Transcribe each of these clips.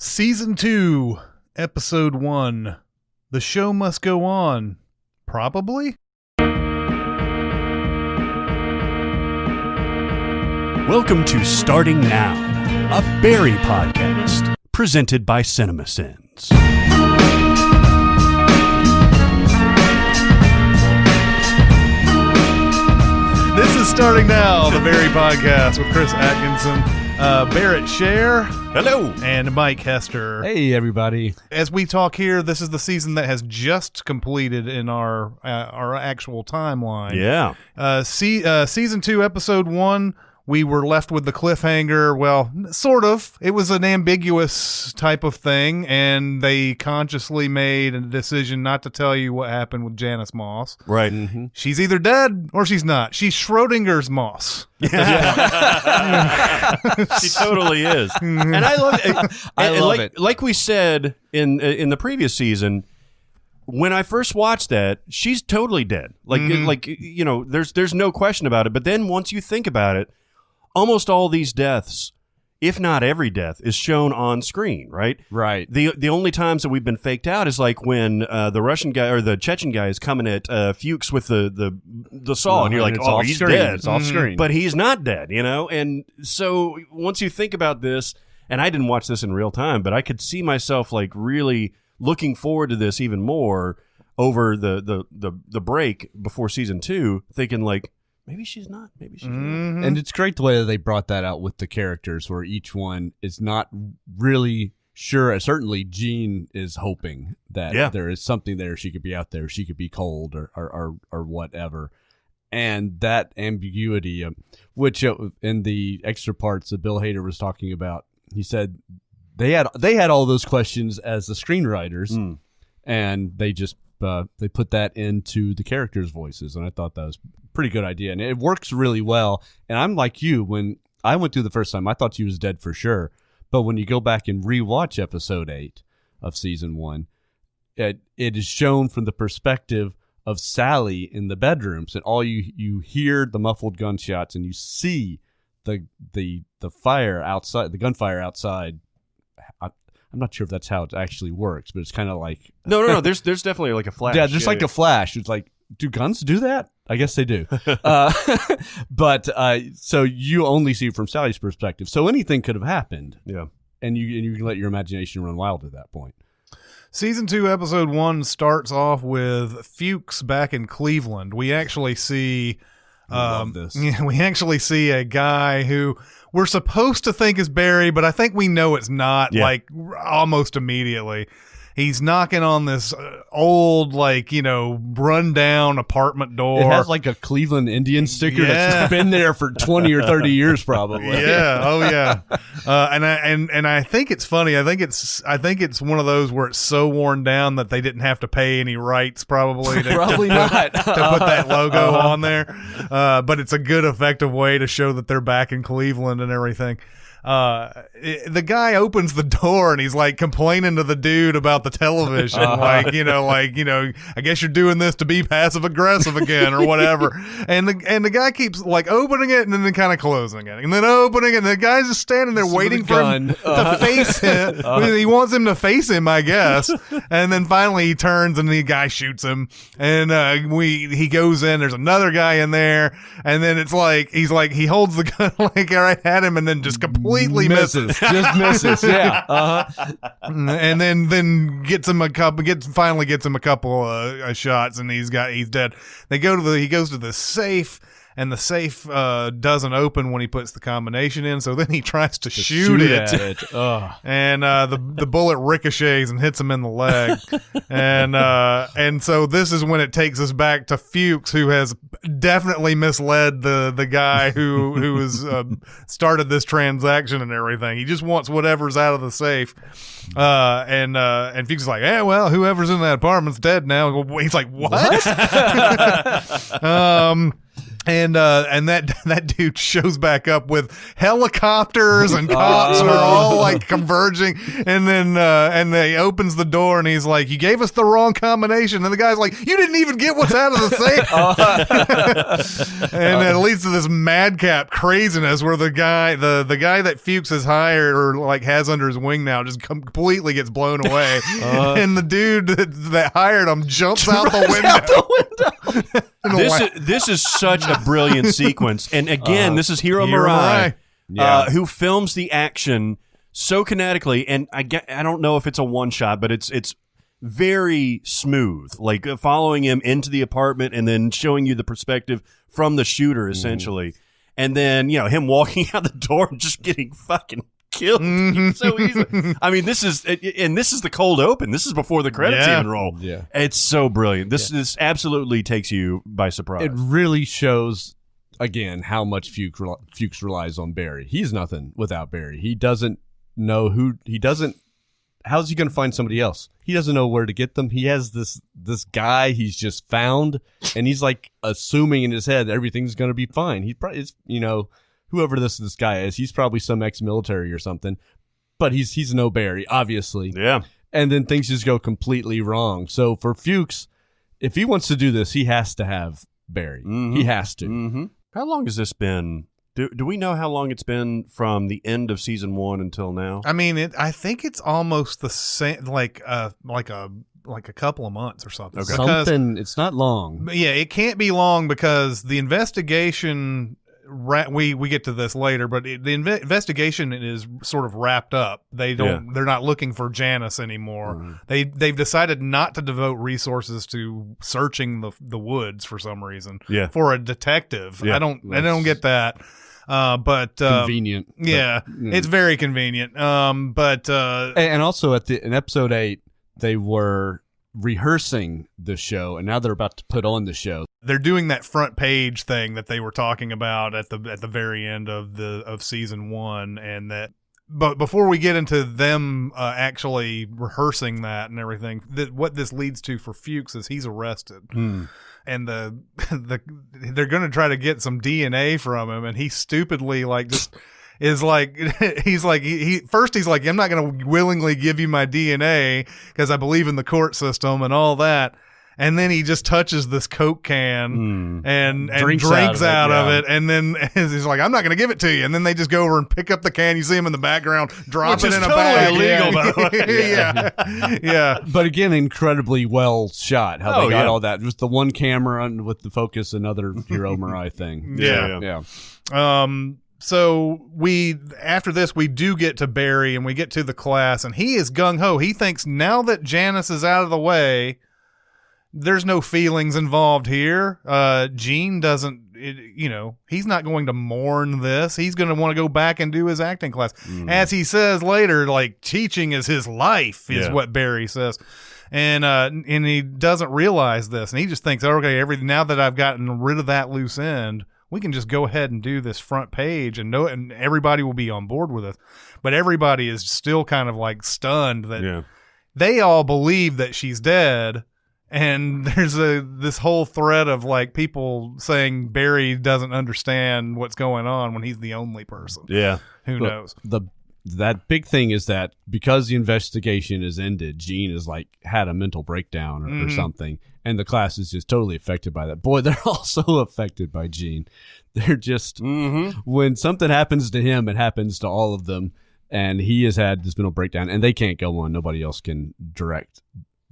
Season 2, Episode 1. The show must go on. Probably? Welcome to Starting Now, a Barry podcast, presented by Cinemasins. This is Starting Now, the Barry podcast with Chris Atkinson, Barrett Scher. Hello. And Mike Hester. Hey, everybody. As we talk here, this is the season that has just completed in our actual timeline. Yeah. Season 2, Episode 1, we were left with the cliffhanger. Well, sort of. It was an ambiguous type of thing, and they consciously made a decision not to tell you what happened with Janice Moss. Right. Mm-hmm. She's either dead or she's not. She's Schrodinger's Moss. She totally is. And I love it. I love it. Like we said in the previous season, when I first watched that, she's totally dead. There's no question about it. But then once you think about it, almost all these deaths, if not every death, is shown on screen, right? Right. The only times that we've been faked out is like when the Russian guy or the Chechen guy is coming at Fuchs with the saw, and you're like, oh, he's dead. It's off screen. But he's not dead, you know? And so once you think about this, and I didn't watch this in real time, but I could see myself like really looking forward to this even more over the break before season 2, thinking like, maybe she's not. Maybe she's not. And it's great the way that they brought that out with the characters, where each one is not really sure. Certainly, Jean is hoping that there is something there. She could be out there. She could be cold or whatever. And that ambiguity, which in the extra parts that Bill Hader was talking about, he said they had all those questions as the screenwriters, and they just they put that into the characters' voices, and I thought that was a pretty good idea, and it works really well. And I'm like you, when I went through the first time, I thought she was dead for sure, but when you go back and rewatch episode 8 of season 1, it is shown from the perspective of Sally in the bedrooms, and all you hear the muffled gunshots, and you see the fire outside, the gunfire outside. I'm not sure if that's how it actually works, but it's kind of like... No. There's definitely like a flash. Yeah, there's like a flash. It's like, do guns do that? I guess they do. But so you only see it from Sally's perspective. So anything could have happened. Yeah. And you can let your imagination run wild at that point. Season 2, Episode 1 starts off with Fuchs back in Cleveland. We actually see... love this. We actually see a guy who we're supposed to think is Barry, but I think we know it's not, like, almost immediately. He's knocking on this old, run-down apartment door. It has, like, a Cleveland Indian sticker that's been there for 20 or 30 years, probably. Yeah, oh, yeah. And I think it's funny. I think it's one of those where it's so worn down that they didn't have to pay any rights, probably. Probably not. To put that logo on there. But it's a good, effective way to show that they're back in Cleveland and everything. The guy opens the door and he's like complaining to the dude about the television, I guess you're doing this to be passive aggressive again or whatever. And the guy keeps like opening it and then kind of closing it and then opening it, and the guy's just standing there waiting for him to face him. He wants him to face him, I guess. And then finally he turns and the guy shoots him, and he goes in. There's another guy in there, and then it's like he holds the gun like right at him, and then just completely misses. Just misses. Yeah. And then gets him a couple shots, and he's dead. He goes to the safe, and the safe doesn't open when he puts the combination in, so then he tries to shoot it. And the bullet ricochets and hits him in the leg. And so this is when it takes us back to Fuchs, who has definitely misled the guy who has started this transaction and everything. He just wants whatever's out of the safe. And Fuchs is like, yeah, well, whoever's in that apartment's dead now. He's like, what? And that dude shows back up with helicopters and cops are all like converging, and then he opens the door and he's like, "You gave us the wrong combination." And the guy's like, "You didn't even get what's out of the safe." And it leads to this madcap craziness where the guy that Fuchs has hired or like has under his wing now just completely gets blown away, and the dude that hired him jumps out the window. This is such a brilliant sequence, and again, this is Hiro Murai, who films the action so kinetically, and I don't know if it's a one shot, but it's very smooth, like following him into the apartment and then showing you the perspective from the shooter, essentially, and then him walking out the door and just getting fucking killed so easily. I mean, this is the cold open. This is before the credits even roll. Yeah, it's so brilliant. This absolutely takes you by surprise. It really shows again how much Fuchs relies on Barry. He's nothing without Barry. He doesn't know how's he going to find somebody else? He doesn't know where to get them. He has this guy he's just found, and he's like assuming in his head everything's going to be fine. He probably is, whoever this guy is, he's probably some ex-military or something, but he's no Barry, obviously. Yeah. And then things just go completely wrong. So for Fuchs, if he wants to do this, he has to have Barry. Mm-hmm. He has to. Mm-hmm. How long has this been? Do we know how long it's been from the end of season 1 until now? I mean, I think it's almost the same, like a couple of months or something. Okay. It's not long. Yeah, it can't be long because the investigation. We get to this later, but the investigation is sort of wrapped up. They're not looking for Janice anymore. Mm-hmm. They've decided not to devote resources to searching the woods for some reason. Yeah. For a detective. Yeah. I don't get that. But convenient. Yeah, it's very convenient. But and also in episode 8, they were rehearsing the show, and now they're about to put on the show. They're doing that front page thing that they were talking about at the very end of season 1, and that. But before we get into them actually rehearsing that and everything, what this leads to for Fuchs is he's arrested, and they're going to try to get some DNA from him, and he stupidly he's like, I'm not going to willingly give you my DNA because I believe in the court system and all that. And then he just touches this Coke can and drinks out of it. And then he's like, I'm not going to give it to you. And then they just go over and pick up the can. You see him in the background, drop it in a bag. Illegal, by the way. Yeah. But again, incredibly well shot. How they got all that. Just the one camera with the focus, another Hiro Murai thing. Yeah. So after this, we do get to Barry and we get to the class, and he is gung-ho. He thinks now that Janice is out of the way, there's no feelings involved here. Gene doesn't, he's not going to mourn this. He's going to want to go back and do his acting class. As he says later, like, teaching is his life, is what Barry says. And he doesn't realize this. And he just thinks, okay, now that I've gotten rid of that loose end, we can just go ahead and do this front page and everybody will be on board with it. But everybody is still kind of like stunned that they all believe that she's dead. And there's this whole thread of like people saying Barry doesn't understand what's going on when he's the only person. Yeah. Who knows? That big thing is that because the investigation is ended, Gene has like had a mental breakdown or something, and the class is just totally affected by that. Boy, they're also affected by Gene. They're just when something happens to him, it happens to all of them, and he has had this mental breakdown, and they can't go on. Nobody else can direct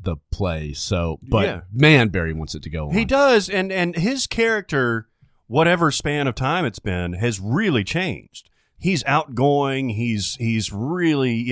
the play. So, but man, Barry wants it to go on. He does, and his character, whatever span of time it's been, has really changed. He's outgoing. He's really,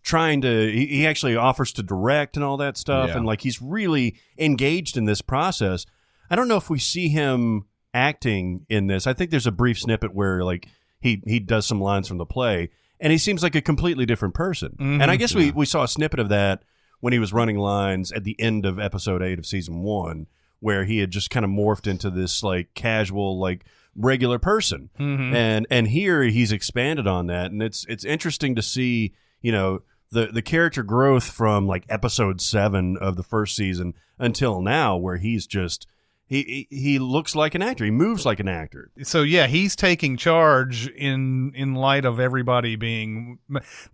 trying to. He actually offers to direct and all that stuff, and like he's really engaged in this process. I don't know if we see him acting in this. I think there's a brief snippet where like he does some lines from the play, and he seems like a completely different person. And I guess we saw a snippet of that when he was running lines at the end of episode 8 of season 1, where he had just kind of morphed into this like casual, like regular person. And here he's expanded on that. And it's interesting to see, the character growth from like episode 7 of the first season until now, where he's just, he looks like an actor. He moves like an actor. So yeah, he's taking charge in light of everybody being.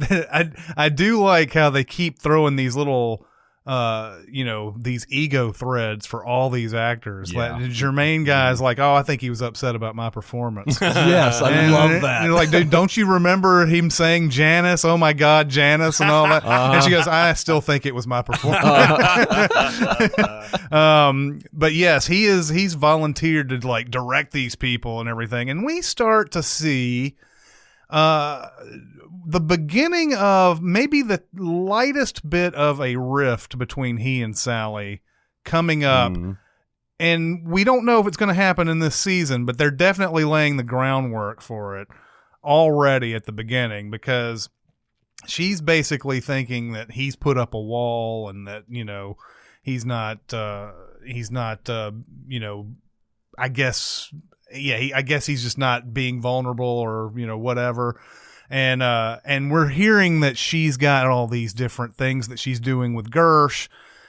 I do like how they keep throwing these little. These ego threads for all these actors. Yeah. Like, the Jermaine guy's like, I think he was upset about my performance. Yes, I love that. You're like, dude, don't you remember him saying Janice? Oh my God, Janice, and all that. And she goes, I still think it was my performance. But yes, he's volunteered to like direct these people and everything, and we start to see the beginning of maybe the lightest bit of a rift between he and Sally coming up. And we don't know if it's going to happen in this season, but they're definitely laying the groundwork for it already at the beginning, because she's basically thinking that he's put up a wall and that, he's not, I guess he's just not being vulnerable or, whatever. And we're hearing that she's got all these different things that she's doing with Gersh,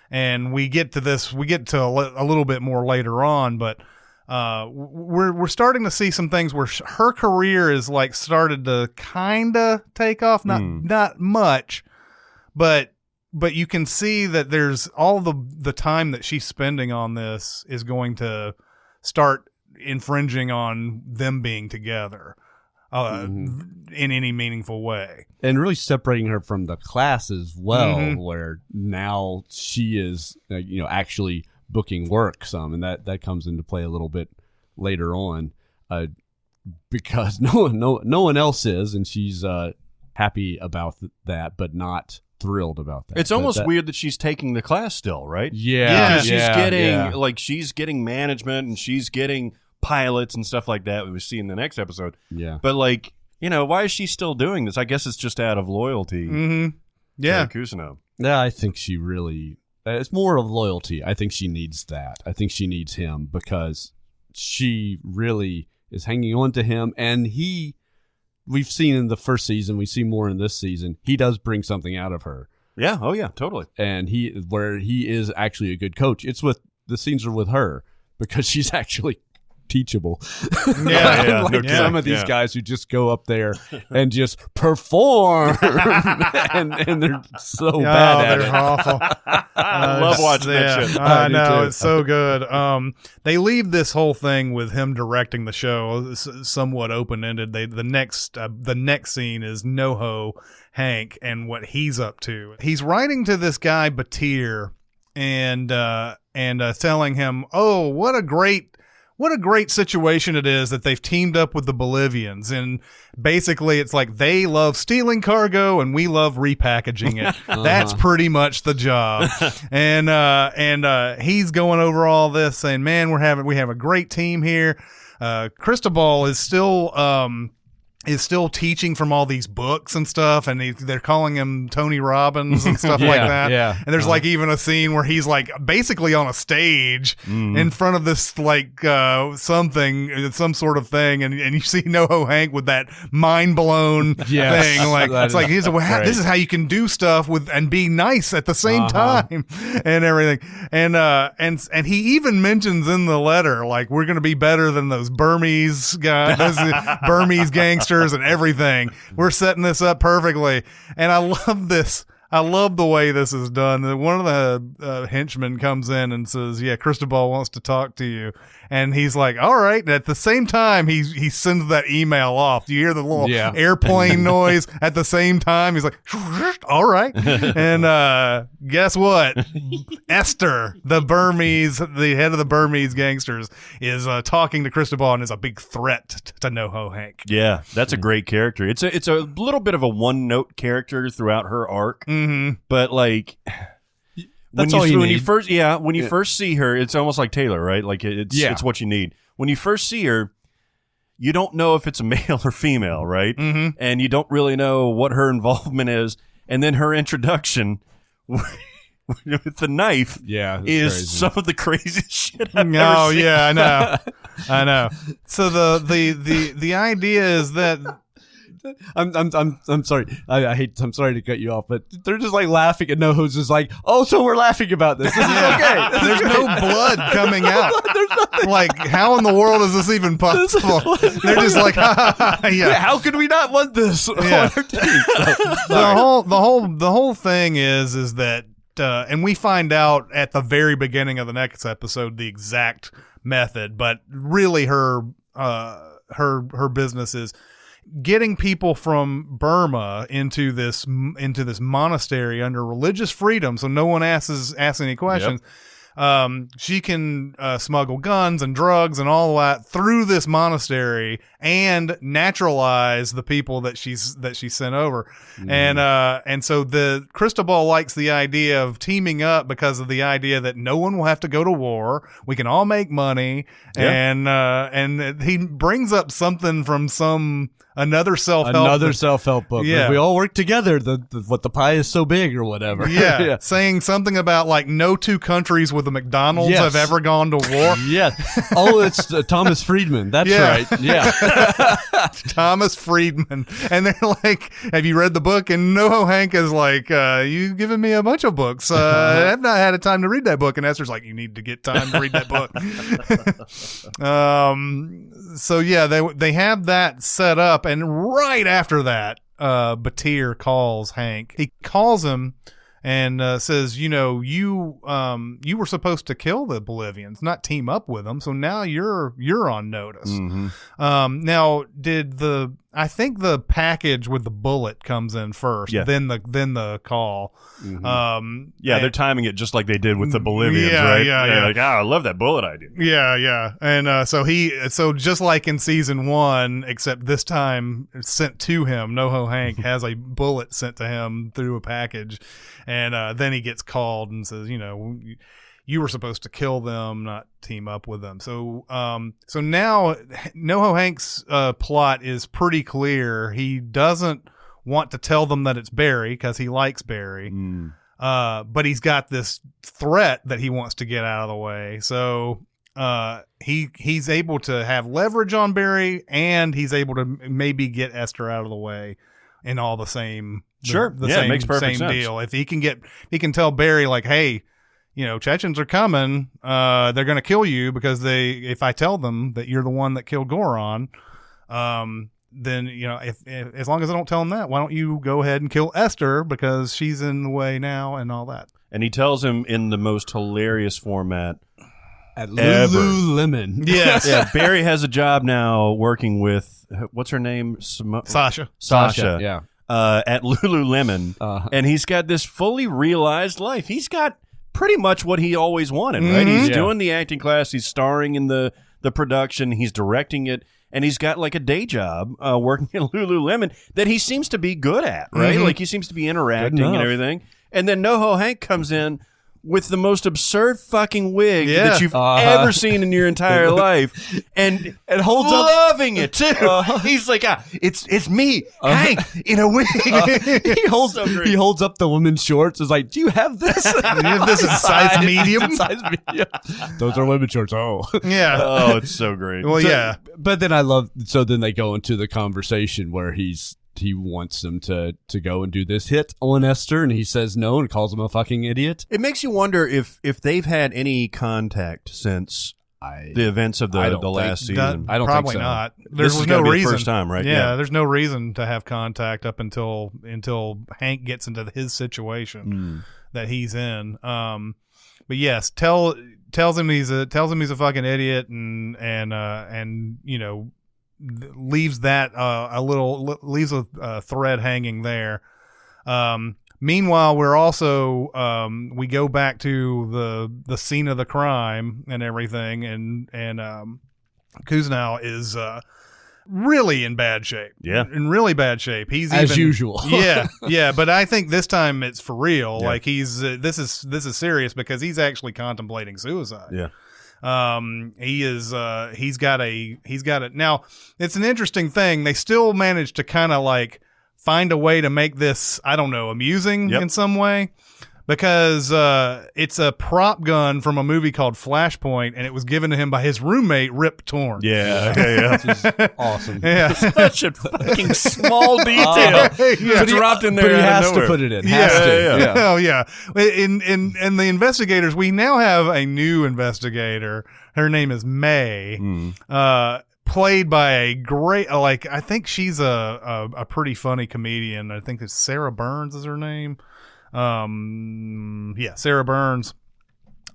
and we get to a little bit more later on, but we're starting to see some things where her career is like started to kind of take off, not much, but you can see that there's all the time that she's spending on this is going to start infringing on them being together. In any meaningful way, and really separating her from the class as well, where now she is actually booking work some, and that comes into play a little bit later on, because no one else is, and she's happy about that, but not thrilled about that. It's almost weird that she's taking the class still, right? Yeah, she's getting management, and she's getting pilots and stuff like that we see in the next episode. Yeah. But why is she still doing this? I guess it's just out of loyalty. Yeah. To Cousineau. Yeah, I think she really it's more of loyalty. I think she needs that. I think she needs him because she really is hanging on to him, and we've seen in the first season, we see more in this season, he does bring something out of her. Yeah, oh yeah, totally. And he is actually a good coach. It's with the scenes are with her because she's actually teachable. Some of these guys who just go up there and just perform and they're so bad at they're it. Awful. I love watching that shit. I know, it's so good. They leave this whole thing with him directing the show somewhat open-ended. The next scene is NoHo Hank and what he's up to. He's writing to this guy Batir and telling him, what a great situation it is that they've teamed up with the Bolivians. And basically it's like they love stealing cargo and we love repackaging it. That's pretty much the job. And he's going over all this saying, man, we have a great team here. Cristobal is still teaching from all these books and stuff, and they're calling him Tony Robbins and stuff like that. Yeah. And there's like even a scene where he's like basically on a stage in front of this like some sort of thing, and you see NoHo Hank with that mind blown thing. Like it's like this is how you can do stuff with and be nice at the same time and everything. And he even mentions in the letter like we're gonna be better than those Burmese guys, those Burmese gangsters and everything. We're setting this up perfectly. And I love this. I love the way this is done. One of the henchmen comes in and says, yeah, Cristobal wants to talk to you. And he's like, all right. And at the same time, he sends that email off. Do you hear the little airplane noise at the same time? He's like, all right. And guess what? Esther, the head of the Burmese gangsters, is talking to Cristobal and is a big threat to NoHo Hank. Yeah, that's a great character. It's a little bit of a one-note character throughout her arc. But like when you first see her, it's almost like Taylor, right? Like it's what you need. When you first see her, you don't know if it's a male or female, right? And you don't really know what her involvement is. And then her introduction with the knife is crazy. Some of the craziest shit I've ever seen. Yeah, I know. So the idea is that I'm sorry. I'm sorry to cut you off, but they're just like laughing, and NoHo's just like, "Oh, so we're laughing about this. This is okay." There's no blood coming out. Like, how in the world is this even possible? They're just like, yeah. How could we not want this? Yeah. The whole thing is that, and we find out at the very beginning of the next episode the exact method, but really her business is getting people from Burma into this monastery under religious freedom, so no one asks any questions. Yep. She can smuggle guns and drugs and all that through this monastery and naturalize the people that she sent over. And so the Cristobal likes the idea of teaming up because of the idea that no one will have to go to war. We can all make money. Yeah. And he brings up something from another self-help book. Yeah. If we all work together, the pie is so big or whatever. Yeah. Yeah. Saying something about like no two countries with a McDonald's have ever gone to war. Yeah. Oh, it's Thomas Friedman. That's right. Yeah. Thomas Friedman. And they're like, have you read the book? And NoHo Hank is like, you've given me a bunch of books. I've not had a time to read that book. And Esther's like, you need to get time to read that book. So yeah, they have that set up. And right after that, Batir calls Hank. He calls him and says, you were supposed to kill the Bolivians, not team up with them. So now you're on notice. Mm-hmm. Now, I think the package with the bullet comes in first, then the call. Mm-hmm. They're timing it just like they did with the Bolivians, right? Yeah. Like, I love that bullet idea. Yeah. And so just like in season 1, except this time sent to him, NoHo Hank has a bullet sent to him through a package, and then he gets called and says, you were supposed to kill them, not team up with them. So now NoHo Hank's plot is pretty clear. He doesn't want to tell them that it's Barry because he likes Barry, but he's got this threat that he wants to get out of the way. So he's able to have leverage on Barry, and he's able to maybe get Esther out of the way in all the same. Sure, it makes perfect sense. Deal. If he can tell Barry like, hey, Chechens are coming. They're going to kill you because if I tell them that you're the one that killed Goron, then, if as long as I don't tell them that, why don't you go ahead and kill Esther because she's in the way now and all that. And he tells him in the most hilarious format at Lululemon. Yes. Yeah. Barry has a job now working with, what's her name? Sasha. Yeah. At Lululemon. And he's got this fully realized life. He's got pretty much what he always wanted, right? Mm-hmm. He's doing the acting class. He's starring in the production. He's directing it. And he's got like a day job working at Lululemon that he seems to be good at, right? Mm-hmm. Like he seems to be interacting and everything. And then NoHo Hank comes in with the most absurd fucking wig that you've ever seen in your entire life, and holds loving it too. He's like, it's me, Hank, in a wig. He holds up the women's shorts. Is like, do you have this? Do you have this in size medium? Size medium. Those are women's shorts. Oh, yeah. Oh, it's so great. Well, yeah. But then I love. So then they go into the conversation where he wants them to go and do this hit on Esther, and he says no and calls him a fucking idiot. It makes you wonder if they've had any contact since the events of the last season. I don't probably think so. not. This is no reason. The first time, right? Yeah, there's no reason to have contact up until Hank gets into his situation that he's in. But tells him he's a fucking idiot, and leaves that leaves a thread hanging there. Meanwhile, we're also we go back to the scene of the crime and everything, and Kuznau is really in bad shape. Yeah, in really bad shape. He's as usual. yeah. But I think this time it's for real. Yeah. Like he's this is serious because he's actually contemplating suicide. Yeah. He's got it. Now, it's an interesting thing. They still managed to kind of like find a way to make this, I don't know, amusing in some way. because it's a prop gun from a movie called Flashpoint, and it was given to him by his roommate, Rip Torn. Yeah. Which is awesome. Yeah. Such a fucking small detail. Dropped in there. But he out of has to nowhere. put it in. Yeah. Oh, yeah. In the investigators, we now have a new investigator. Her name is May. Played by a great, I think she's a pretty funny comedian. I think it's Sarah Burns is her name. Sarah Burns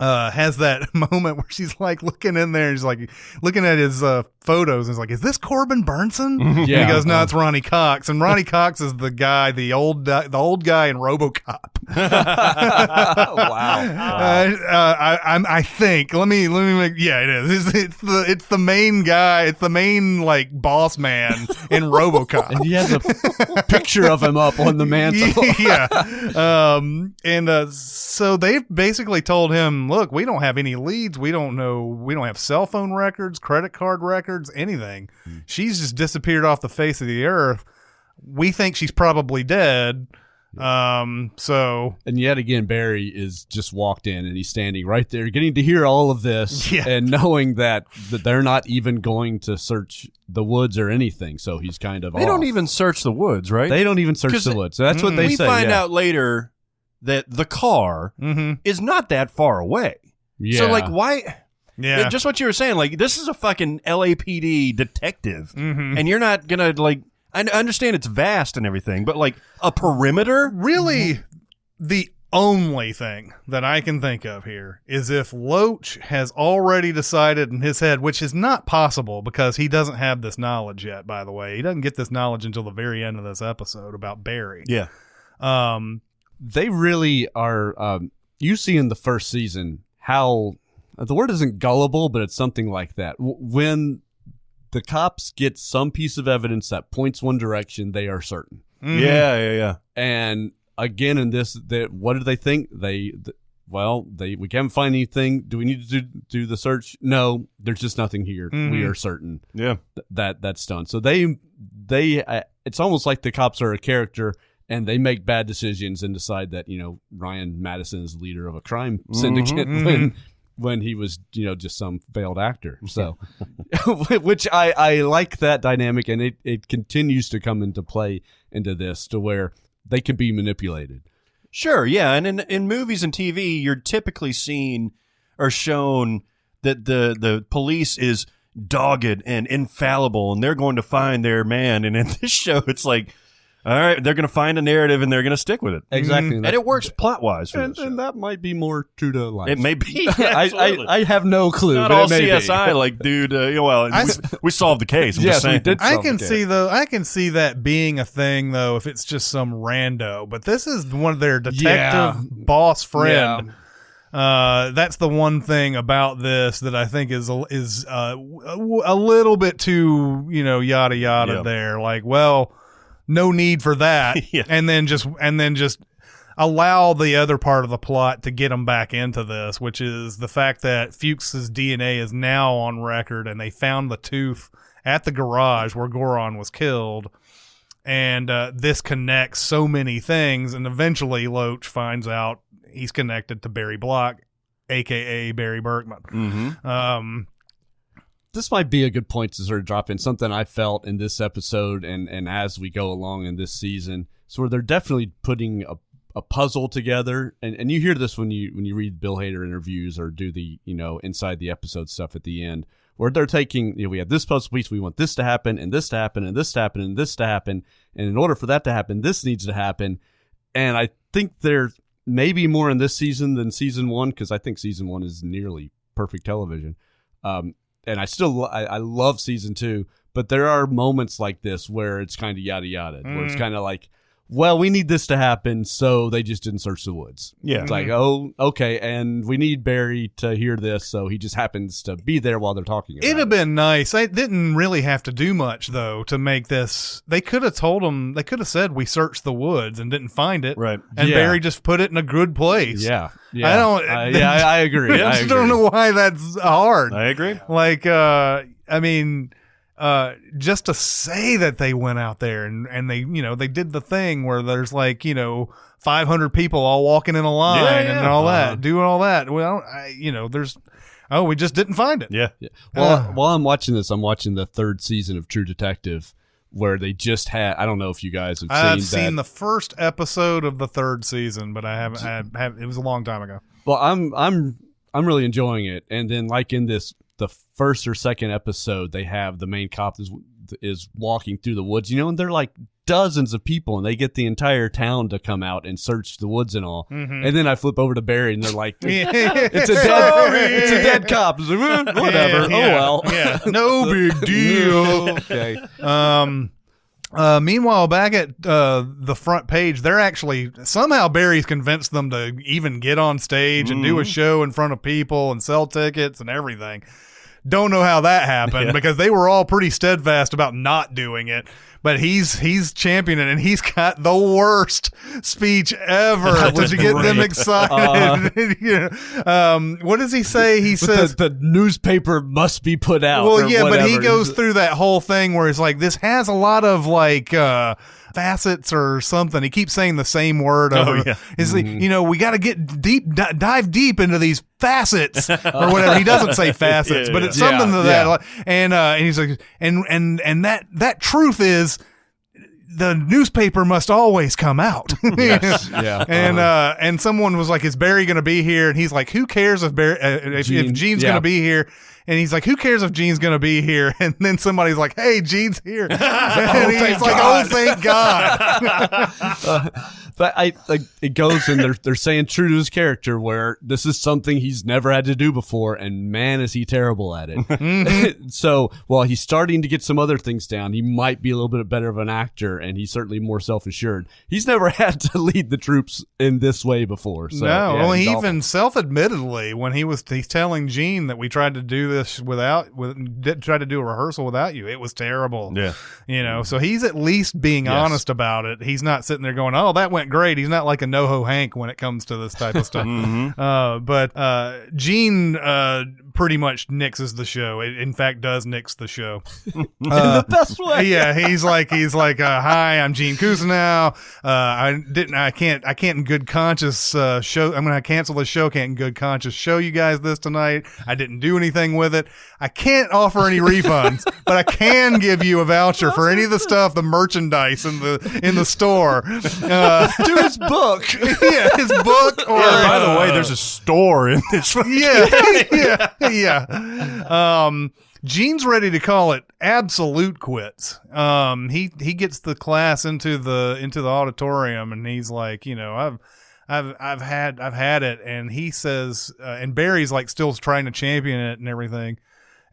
has that moment where she's like looking in there and she's like looking at his photos and is like, is this Corbin Burnson? And he goes, no, it's Ronnie Cox. And Ronnie Cox is the guy, the old guy in RoboCop. Wow. I think let me make, it is. It's the main guy. It's the main like boss man in RoboCop. And he has a picture of him up on the mantle. So they've basically told him, look, we don't have any leads. We don't have cell phone records, credit card records, anything. She's just disappeared off the face of the earth. We think she's probably dead. And yet again, Barry is just walked in and he's standing right there getting to hear all of this and knowing that they're not even going to search the woods or anything. So he's kind of They don't even search the woods, right? They don't even search the woods. So that's what they say. We find out later that the car is not that far away. Yeah. So like why Yeah. Just what you were saying, like this is a fucking LAPD detective and you're not gonna like I understand it's vast and everything, but like a perimeter? Really, the only thing that I can think of here is if Loach has already decided in his head, which is not possible because he doesn't have this knowledge yet, by the way. He doesn't get this knowledge until the very end of this episode about Barry. Yeah. They really are, you see in the first season how, the word isn't gullible, but it's something like that. When the cops get some piece of evidence that points one direction, they are certain. Yeah. And again, in this, what do they think? We can't find anything. Do we need to do the search? No, there's just nothing here. We are certain. Yeah, that's done. So they it's almost like the cops are a character and they make bad decisions and decide that Ryan Madison is the leader of a crime syndicate when he was just some failed actor. So which I like that dynamic, and it continues to come into play into this to where they can be manipulated. Sure, yeah, and in movies and TV, you're typically seen or shown that the police is dogged and infallible, and they're going to find their man. And in this show, it's like, all right, they're going to find a narrative and they're going to stick with it. Exactly, and it works plot-wise for and that might be more true to life. It may be. I have no clue. Not but all it may CSI, be. like, dude. We solved the case. I'm Yes, just saying. we did. I can see that being a thing though if it's just some rando, but this is one of their detective boss friend. That's the one thing about this that I think is a little bit too yada yada there. Like, well, no need for that, and then just allow the other part of the plot to get them back into this, which is the fact that Fuchs's DNA is now on record, and they found the tooth at the garage where Goron was killed, and this connects so many things, and eventually Loach finds out he's connected to Barry Block, a.k.a. Barry Berkman. This might be a good point to sort of drop in something I felt in this episode and as we go along in this season. So they're definitely putting a puzzle together, and you hear this when you read Bill Hader interviews or do the inside the episode stuff at the end, where they're taking we have this puzzle piece, we want this to happen and this to happen and this to happen and this to happen, and in order for that to happen, this needs to happen. And I think there's maybe more in this season than season one, because I think season one is nearly perfect television. And I love season two, but there are moments like this where it's kind of yada yada, where it's kind of like, well, we need this to happen, so they just didn't search the woods. Yeah. It's like, oh, okay, and we need Barry to hear this, so he just happens to be there while they're talking about it. It'd have been nice. They didn't really have to do much, though, to make this. They could have told them, they could have said, we searched the woods and didn't find it. Right. And Barry just put it in a good place. Yeah. I agree. I just don't know why that's hard. I agree. Like, I mean, just to say that they went out there and they, they did the thing where there's 500 people all walking in a line and all that, doing all that. Well, we just didn't find it. Yeah. Well, while I'm watching this, I'm watching the 3rd season of True Detective, where they just had. I don't know if you guys have seen that. I've seen the first episode of the 3rd season, but I haven't. It was a long time ago. Well, I'm really enjoying it, and then in the first or 2nd episode, they have the main cop is walking through the woods, and they're dozens of people, and they get the entire town to come out and search the woods and all. Mm-hmm. And then I flip over to Barry, and they're like, "It's a dead cop." It's like, whatever. Yeah. Oh well. Yeah. No big deal. Okay. Meanwhile, back at the front page, they're actually somehow Barry's convinced them to even get on stage and do a show in front of people and sell tickets and everything. Don't know how that happened because they were all pretty steadfast about not doing it. But he's championing it, and he's got the worst speech ever to get them excited. What does he say? He says the newspaper must be put out. Well, yeah, whatever. but he goes through that whole thing where it's this has a lot of facets or something. He keeps saying the same word over. We got to get dive deep into these facets or whatever. He doesn't say facets, but it's something to that. And he's like, and that truth is, the newspaper must always come out. Yes. Yeah. And someone was like, "Is Barry going to be here?" And he's like, "Who cares if Gene's going to be here?" And he's like, "Who cares if Gene's going to be here?" And then somebody's like, "Hey, Gene's here." And he's like, "Oh, thank God." But it goes, and they're saying true to his character, where this is something he's never had to do before, and man, is he terrible at it. Mm-hmm. So while he's starting to get some other things down, he might be a little bit better of an actor, and he's certainly more self-assured. He's never had to lead the troops in this way before. So, he even self-admittedly, when he's telling Gene that we tried to do this tried to do a rehearsal without you, it was terrible. Yeah. So he's at least being honest about it. He's not sitting there going, "Oh, that went great." He's not like a NoHo Hank when it comes to this type of stuff. Mm-hmm. But Gene pretty much nixes the show. It, in fact, does nix the show in the best way. Yeah, he's like, "Hi, I'm Gene Cousineau. I can't in good conscience show. I'm going to cancel the show. Can't in good conscience show you guys this tonight. I didn't do anything with it. I can't offer any refunds, but I can give you a voucher for any of the stuff, the merchandise in the store." To his book. Yeah, his book. Or by the way, there's a store in this. Yeah. Gene's ready to call it absolute quits. He gets the class into the auditorium, and he's like, I've had it, and he says, and Barry's still trying to champion it and everything.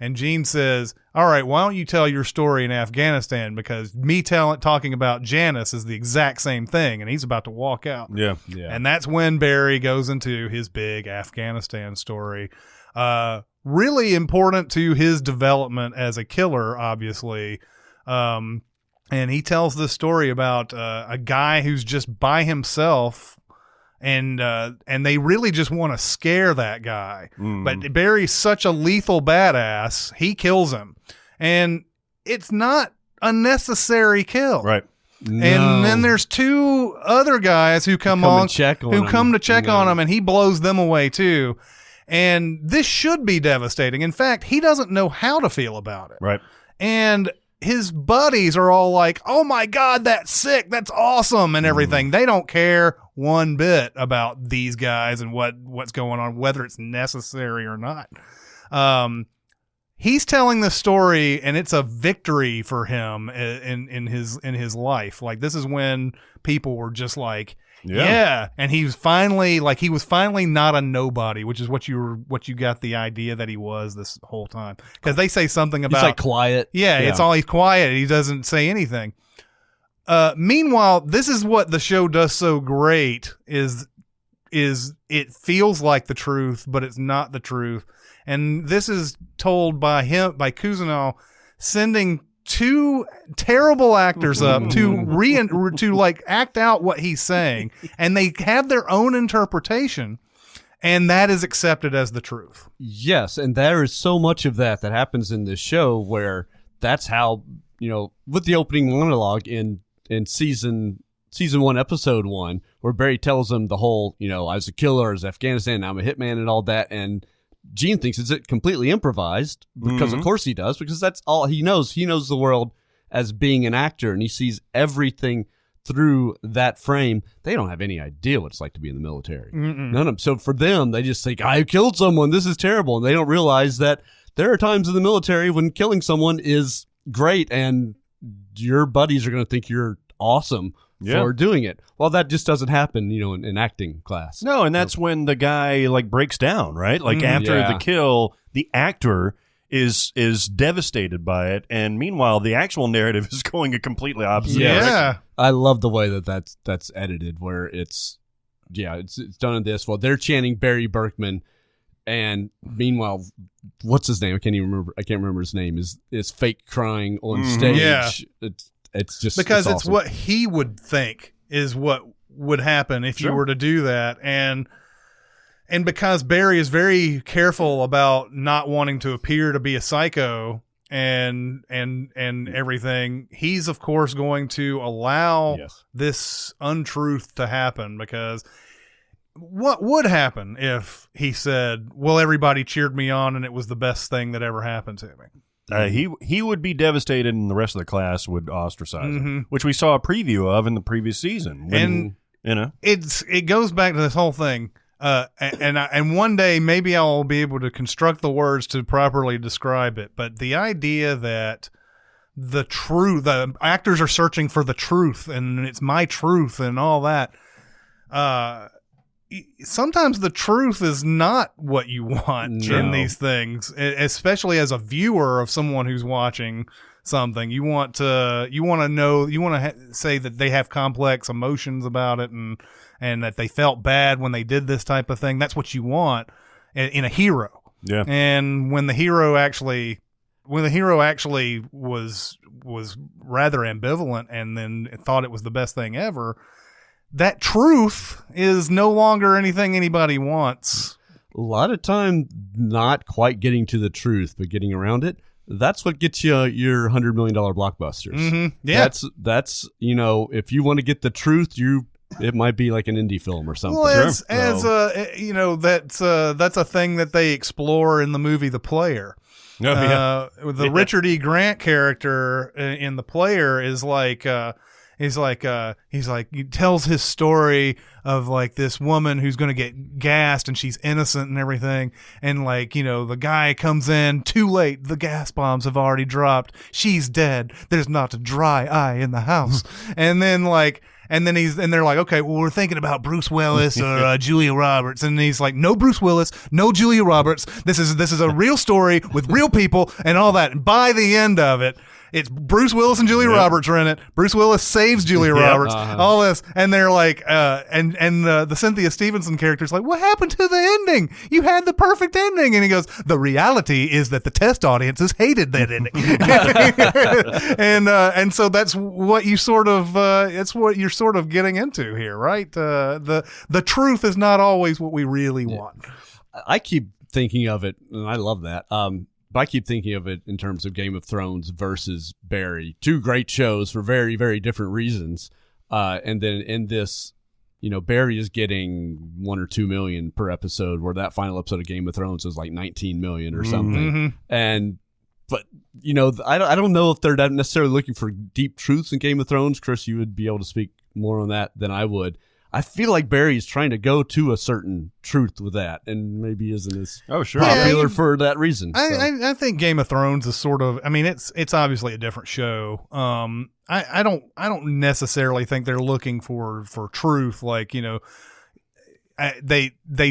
And Gene says, "All right, why don't you tell your story in Afghanistan? Because me talking about Janice is the exact same thing." And he's about to walk out. Yeah. And that's when Barry goes into his big Afghanistan story. Really important to his development as a killer, obviously. And he tells this story about a guy who's just by himself. And they really just want to scare that guy. But Barry's such a lethal badass, he kills him. And it's not a necessary kill. Right. No. And then there's 2 other guys who come to check on him, and he blows them away too. And this should be devastating. In fact, he doesn't know how to feel about it. Right. And his buddies are all like, "Oh my God, that's sick. That's awesome," and everything. They don't care one bit about these guys and what's going on, whether it's necessary or not. He's telling this story, and it's a victory for him in his life. This is when people were just like, yeah. And he was finally not a nobody, which is what you got the idea that he was this whole time. Because they say something about he's quiet. Yeah, it's all he's quiet. He doesn't say anything. Meanwhile, this is what the show does so great is it feels like the truth, but it's not the truth. And this is told by Cousineau, sending 2 terrible actors up to act out what he's saying, and they have their own interpretation, and that is accepted as the truth. Yes, and there is so much of that happens in this show where that's how, with the opening monologue in season 1, episode 1, where Barry tells him the whole, I was a killer, I was Afghanistan, I'm a hitman and all that. And Gene thinks it's completely improvised because of course he does, because that's all he knows. He knows the world as being an actor, and he sees everything through that frame. They don't have any idea what it's like to be in the military. None of them. So for them, they just think, I killed someone, this is terrible. And they don't realize that there are times in the military when killing someone is great and your buddies are going to think you're awesome for doing it. Well, that just doesn't happen, in acting class. No, and that's when the guy breaks down, right? After the kill, the actor is devastated by it, and meanwhile the actual narrative is going a completely opposite direction. I love the way that's edited, where it's done in this. Well, they're chanting Barry Berkman, and meanwhile, what's his name? I can't remember his name. Is fake crying on stage. Yeah. It's just because it's it's awesome. what he would think is what would happen if you were to do that, and because Barry is very careful about not wanting to appear to be a psycho and everything, he's of course going to allow this untruth to happen, because what would happen if he said, well, everybody cheered me on and it was the best thing that ever happened to me? He would be devastated, and the rest of the class would ostracize him, which we saw a preview of in the previous season. It goes back to this whole thing. And one day maybe I'll be able to construct the words to properly describe it. But the idea that the actors are searching for the truth, and it's my truth and all that. Sometimes the truth is not what you want in these things, especially as a viewer of someone who's watching something. You want to know, you want to say that they have complex emotions about it, and that they felt bad when they did this type of thing. That's what you want in a hero. Yeah. And when the hero actually was rather ambivalent and then thought it was the best thing ever, that truth is no longer anything anybody wants. A lot of time not quite getting to the truth, but getting around it. That's what gets you your $100 million blockbusters. Mm-hmm. Yeah. That's if you want to get the truth, it might be like an indie film or something. Well, that's a thing that they explore in the movie The Player. Richard E. Grant character in The Player is he tells his story of this woman who's going to get gassed and she's innocent and everything. And the guy comes in too late. The gas bombs have already dropped. She's dead. There's not a dry eye in the house. and then they're like, okay, well, we're thinking about Bruce Willis or Julia Roberts. And he's like, no Bruce Willis, no Julia Roberts. This is a real story with real people and all that. And by the end of it, it's Bruce Willis and Julia Roberts are in it. Bruce Willis saves Julia Roberts. All this, and they're like, the Cynthia Stevenson character's like, what happened to the ending? You had the perfect ending, and he goes, the reality is that the test audiences hated that ending, and so that's what you you're sort of getting into here, right? The truth is not always what we really want. I keep thinking of it, and I love that. But I keep thinking of it in terms of Game of Thrones versus Barry. Two great shows for very, very different reasons. And then in this, Barry is getting $1 or $2 million per episode, where that final episode of Game of Thrones is like 19 million or something. Mm-hmm. But I don't know if they're not necessarily looking for deep truths in Game of Thrones. Chris, you would be able to speak more on that than I would. I feel like Barry is trying to go to a certain truth with that, and maybe isn't as popular for that reason. I think Game of Thrones is sort of. I mean, it's obviously a different show. I don't necessarily think they're looking for truth. They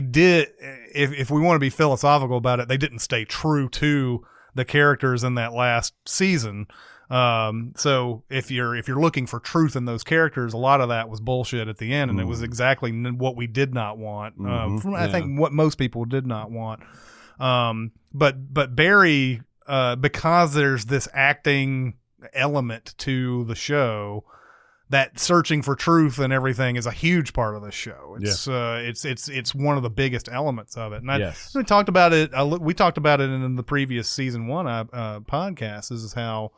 did. If we want to be philosophical about it, they didn't stay true to the characters in that last season. So if you're looking for truth in those characters, a lot of that was bullshit at the end, and it was exactly what we did not want. I think what most people did not want. But Barry, because there's this acting element to the show, that searching for truth and everything is a huge part of this show. It's one of the biggest elements of it. And we talked about it. We talked about it in the previous season 1 podcast. This is how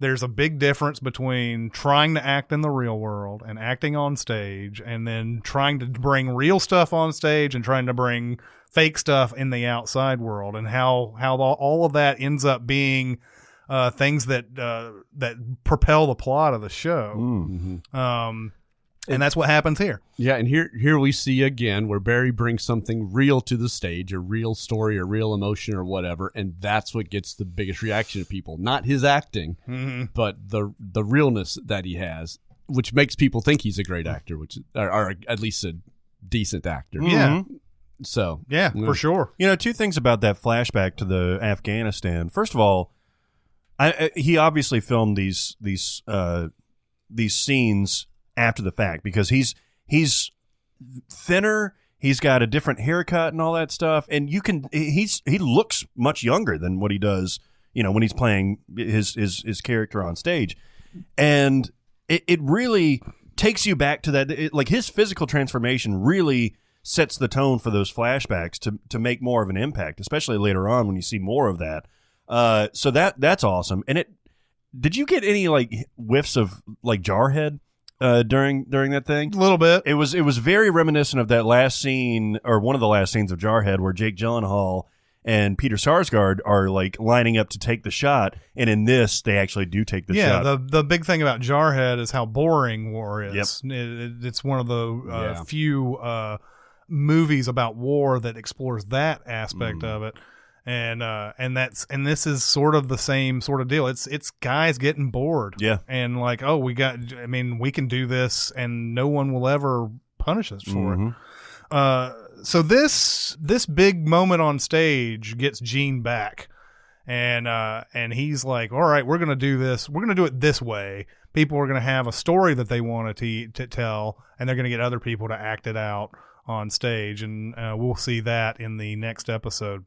there's a big difference between trying to act in the real world and acting on stage, and then trying to bring real stuff on stage and trying to bring fake stuff in the outside world, and how all of that ends up being things that propel the plot of the show. Mm-hmm. And that's what happens here. Yeah, and here we see again where Barry brings something real to the stage, a real story, a real emotion, or whatever, and that's what gets the biggest reaction of people. Not his acting, but the realness that he has, which makes people think he's a great actor, or at least a decent actor. Yeah. So for sure. Two things about that flashback to the Afghanistan. First of all, he obviously filmed these scenes after the fact, because he's thinner, he's got a different haircut and all that stuff, and he looks much younger than what he does, when he's playing his character on stage, and it really takes you back to that. Like, his physical transformation really sets the tone for those flashbacks to make more of an impact, especially later on when you see more of that. So that's awesome. And did you get any like whiffs of like Jarhead during that thing? A little bit. It was very reminiscent of that last scene, or one of the last scenes of Jarhead, where Jake Gyllenhaal and Peter Sarsgaard are like lining up to take the shot, and in this they actually do take the shot. Yeah, the big thing about Jarhead is how boring war is. Yep. It's one of the few movies about war that explores that aspect of it. And this is sort of the same sort of deal. It's guys getting bored. Yeah. And like, we can do this and no one will ever punish us for it. So this big moment on stage gets Gene back. And he's like, all right, we're going to do this. We're going to do it this way. People are going to have a story that they want to tell, and they're going to get other people to act it out on stage. And we'll see that in the next episode.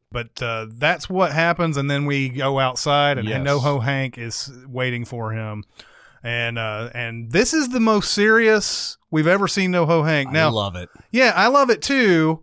But that's what happens, and then we go outside, and NoHo Hank is waiting for him, and this is the most serious we've ever seen NoHo Hank. Now, I love it. Yeah, I love it too.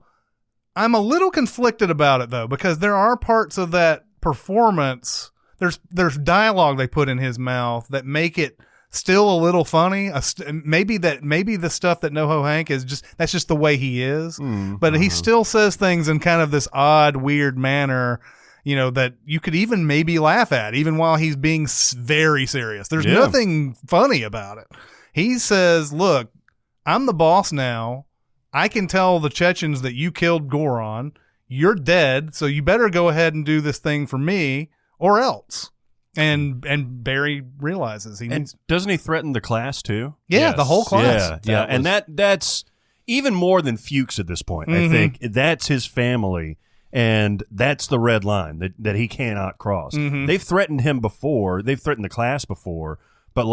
I'm a little conflicted about it though, because there are parts of that performance. There's dialogue they put in his mouth that make it still a little funny. Maybe the stuff that NoHo Hank is that's just the way he is. But he still says things in kind of this odd, weird manner, that you could even maybe laugh at, even while he's being very serious. There's nothing funny about it. He says, "Look, I'm the boss now. I can tell the Chechens that you killed Goron. You're dead, so you better go ahead and do this thing for me, or else." And Barry realizes he needs. Doesn't he threaten the class too? Yeah, the whole class. Yeah, and that's even more than Fuchs at this point. I think that's his family, and that's the red line that he cannot cross. They've threatened him before. They've threatened the class before, but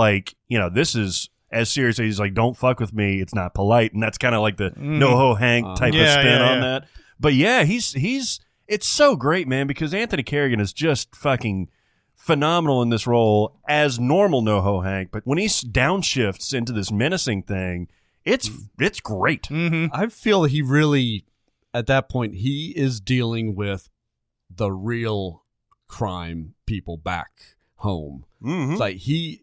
this is as serious as he's like, "Don't fuck with me. It's not polite," and that's kind of like the NoHo Hank type of spin on that. But yeah, he's it's so great, man, because Anthony Carrigan is just fucking phenomenal in this role as normal NoHo Hank, but when he downshifts into this menacing thing, it's great. I feel he really, at that point, he is dealing with the real crime people back home. It's like he's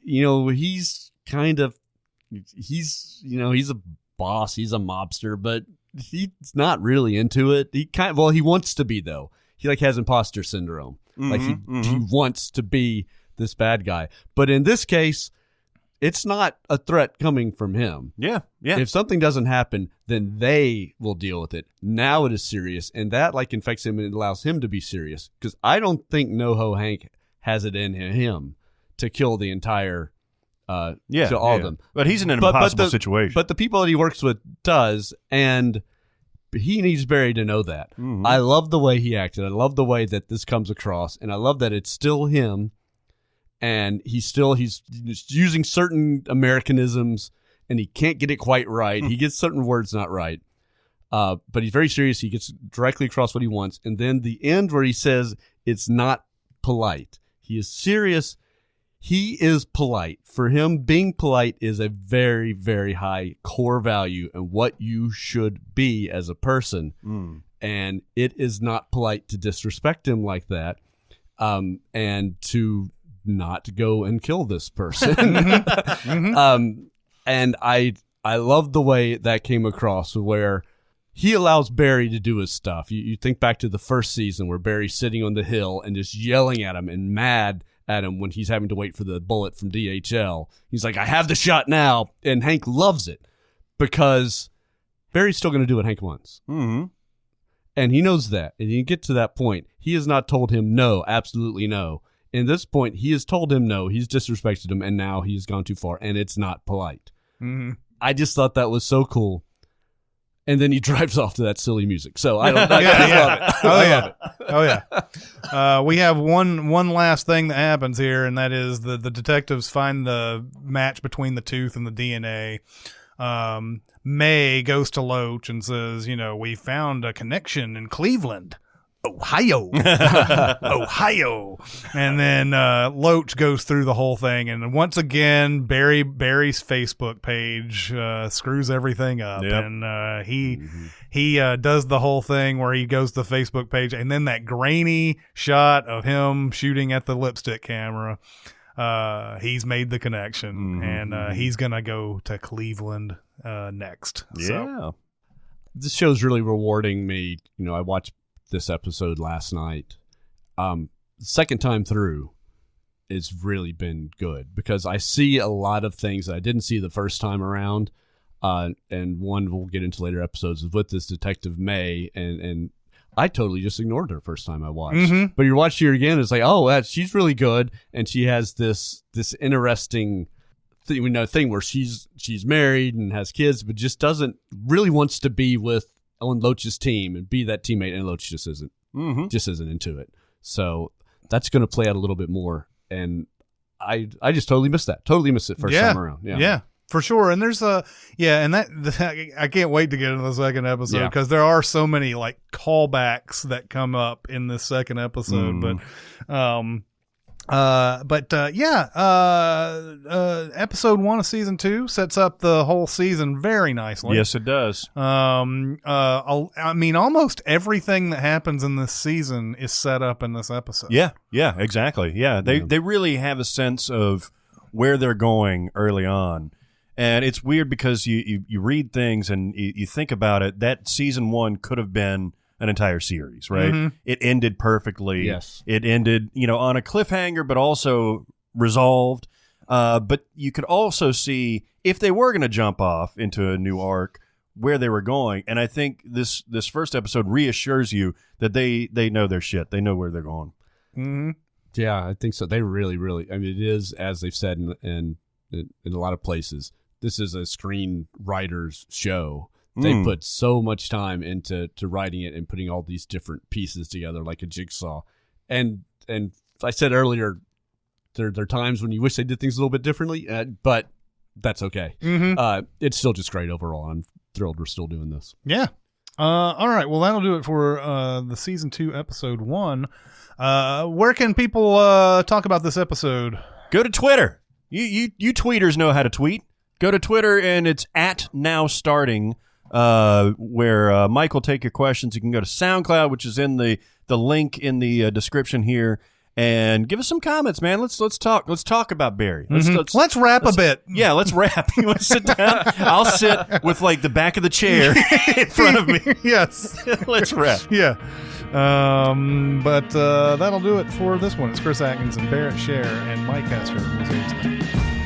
a boss, he's a mobster, but he's not really into it. He wants to be though. He has imposter syndrome. Like he wants to be this bad guy. But in this case, it's not a threat coming from him. Yeah. If something doesn't happen, then they will deal with it. Now it is serious, and that infects him and allows him to be serious. Because I don't think NoHo Hank has it in him to kill the entire to all of them. But he's in an impossible situation. But the people that he works with does, and he needs Barry to know that. I love the way he acted. I love the way that this comes across, and I love that it's still him, and he's using certain Americanisms, and he can't get it quite right. He gets certain words not right, but he's very serious. He gets directly across what he wants, and then the end where he says it's not polite. He is serious. he is polite. For him, being polite is a very, very high core value and what you should be as a person. And it is not polite to disrespect him like that, and to not go and kill this person. And I love the way that came across, where he allows Barry to do his stuff. You think back to the first season where Barry's sitting on the hill and just yelling at him and mad at him when he's having to wait for the bullet from DHL. He's like, I have the shot now. And Hank loves it because Barry's still going to do what Hank wants. And he knows that. And you get to that point. He has not told him no, absolutely no. In this point, he has told him no. He's disrespected him, and now he's gone too far, and it's not polite. I just thought that was so cool. And then he drives off to that silly music. So I love it. Oh yeah. We have one last thing that happens here, and that is the detectives find the match between the tooth and the DNA. May goes to Loach and says, we found a connection in Cleveland, Ohio. And then Loach goes through the whole thing, and once again Barry's Facebook page screws everything up. And he does the whole thing where he goes to the Facebook page, and then that grainy shot of him shooting at the lipstick camera. He's made the connection, and he's gonna go to Cleveland next. So. This show's really rewarding me. I watched this episode last night. Second time through, it's really been good because I see a lot of things that I didn't see the first time around. And one we'll get into later episodes is with this detective May, and I totally just ignored her first time I watched. But you watch her again, it's like, she's really good, and she has this interesting thing where she's married and has kids, but just really wants to be on Loach's team and be that teammate, and Loach just isn't into it. So that's going to play out a little bit more, and I just totally missed it first time around. Yeah, for sure. And there's and that I can't wait to get into the second episode because there are so many like callbacks that come up in this second episode. Episode 1 of season 2 sets up the whole season very nicely. Yes, it does. I mean, almost everything that happens in this season is set up in this episode. Yeah, exactly. Yeah, they really have a sense of where they're going early on. And it's weird because you read things and you think about it, that season 1 could have been an entire series, right? It ended perfectly. Yes. It ended, on a cliffhanger, but also resolved. But you could also see if they were going to jump off into a new arc, where they were going. And I think this first episode reassures you that they know their shit. They know where they're going. Yeah, I think so. They really, really, I mean, it is, as they've said in a lot of places, this is a screenwriter's show. They put so much time into writing it and putting all these different pieces together like a jigsaw. And I said earlier, there are times when you wish they did things a little bit differently, but that's okay. It's still just great overall. I'm thrilled we're still doing this. Yeah. All right. Well, that'll do it for the season 2, episode 1. Where can people talk about this episode? Go to Twitter. You tweeters know how to tweet. Go to Twitter, and it's @NowStarting. Where Mike will take your questions. You can go to SoundCloud, which is in the link in the description here, and give us some comments, man. Let's talk. Let's talk about Barry. Let's rap a bit. Yeah, let's rap. You want to sit down? I'll sit with like the back of the chair in front of me. Yes, let's rap. Yeah. But that'll do it for this one. It's Chris Atkins and Barrett Scher and Mike Hester. We'll see you next time.